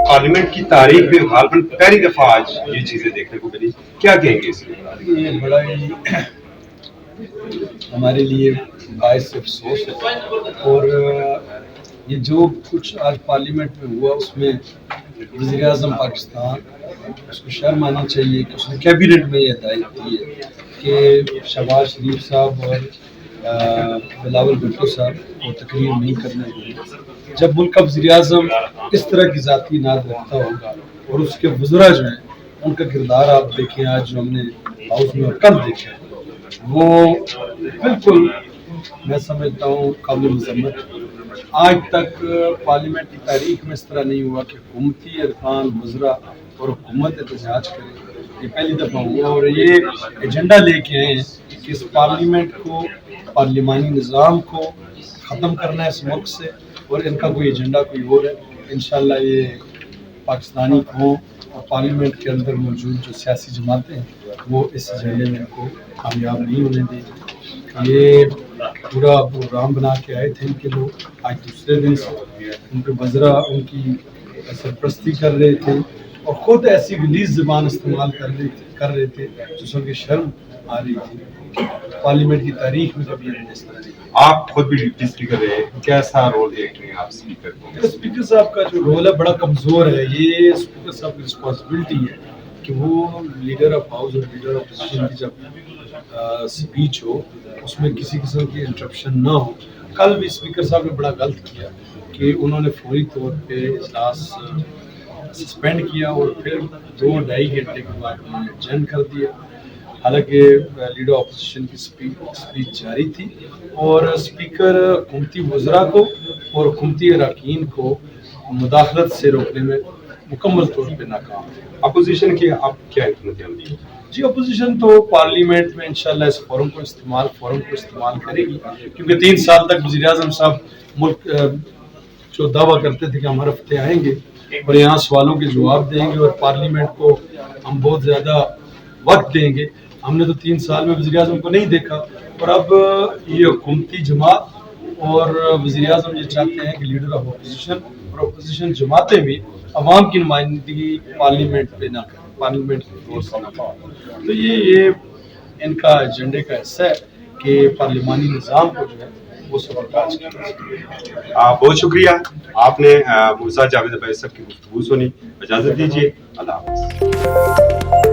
Parliament کی تاریخ میں غالباً پہلی دفعہ آج یہ چیزیں دیکھنے کو ملی، کیا کہیں گے اس لیے؟ یہ بڑا ہی ہمارے لیے باعث افسوس ہے، اور یہ جو کچھ آج پارلیمنٹ میں ہوا اس میں وزیر اعظم پاکستان اس کو شرم آنی چاہیے کہ اس نے کیبنٹ میں یہ ہدایت دی ہے کہ شہباز شریف صاحب اور بلاول بھٹو صاحب وہ تقریر نہیں کرنا چاہیے۔ جب ملک کا وزیر اعظم اس طرح کی ذاتی ناد رکھتا ہوگا اور اس کے وزراء جو ہیں ان کا کردار آپ دیکھیں، آج جو ہم نے ہاؤس میں کل دیکھا وہ بالکل میں سمجھتا ہوں قابل مذمت۔ آج تک پارلیمنٹ کی تاریخ میں اس طرح نہیں ہوا کہ حکومتی ارکان وزراء اور حکومت احتجاج کرے، یہ پہلی دفعہ ہوا، اور یہ ایجنڈا لے کے آئے ہیں کہ اس پارلیمنٹ کو، پارلیمانی نظام کو ختم کرنا ہے اس ملک سے، اور ان کا کوئی ایجنڈا کوئی اور ہے۔ انشاءاللہ یہ پاکستانی قوم اور پارلیمنٹ کے اندر موجود جو سیاسی جماعتیں ہیں وہ اس ایجنڈے میں ان کو کامیاب نہیں ہونے دیں گے۔ یہ پورا پروگرام بنا کے آئے تھے ان کے لوگ، آج دوسرے دن سے ان کے وزراء ان کی سرپرستی کر رہے تھے اور خود ایسی غلیظ زبان استعمال کر رہے تھے جس میں کہ شرم آ رہی تھی۔ پارلیمنٹ کی تاریخ میں کبھی ہم نے اس طرح نہیں۔ آپ خود بھی ڈپٹی اسپیکر رہے، کیسا رول دیکھ رہے ہیں آپ اسپیکر کو؟ اسپیکر صاحب کا جو رول ہے بڑا کمزور ہے۔ یہ اسپیکر صاحب کی رسپانسبلٹی ہے کہ وہ لیڈر آف ہاؤس اور لیڈر آف اپوزیشن کی جب اسپیچ ہو اس میں کسی قسم کی انٹرپشن نہ ہو۔ کل بھی اسپیکر صاحب نے بڑا غلط کیا کہ انہوں نے فوری طور پہ اجلاس سسپینڈ کیا اور پھر 2-2.5 گھنٹے کے بعد انہوں نے ایڈجرن کر دیا، حالانکہ لیڈر اپوزیشن کی اسپیچ جاری تھی، اور اسپیکر حکومتی وزراء کو اور حکومتی اراکین کو مداخلت سے روکنے میں مکمل طور پہ ناکام ہے۔ اپوزیشن کی آپ کیا حکمت عملی ہے؟ جی اپوزیشن تو پارلیمنٹ میں انشاءاللہ اس فورم کو استعمال کرے گی، کیونکہ 3 سال تک وزیر اعظم صاحب ملک جو دعویٰ کرتے تھے کہ ہم ہر ہفتے آئیں گے اور یہاں سوالوں کے جواب دیں گے اور پارلیمنٹ کو ہم بہت زیادہ وقت دیں گے، ہم نے تو 3 سال میں وزیر اعظم کو نہیں دیکھا، اور اب یہ حکومتی جماعت اور وزیر اعظم یہ چاہتے ہیں کہ لیڈر آف اپوزیشن اور اپوزیشن جماعتیں بھی عوام کی نمائندگی پارلیمنٹ پہ نہ کریں، پارلیمنٹ کی طور سے نہ کریں۔ تو یہ ان کا ایجنڈے کا حصہ ہے کہ پارلیمانی نظام کو جو ہے وہ سبکاج کرنا۔ بہت شکریہ، آپ نے مرزا جاوید عباسی صاحب کی گفتگو سنی، اجازت دیجیے، اللہ حافظ۔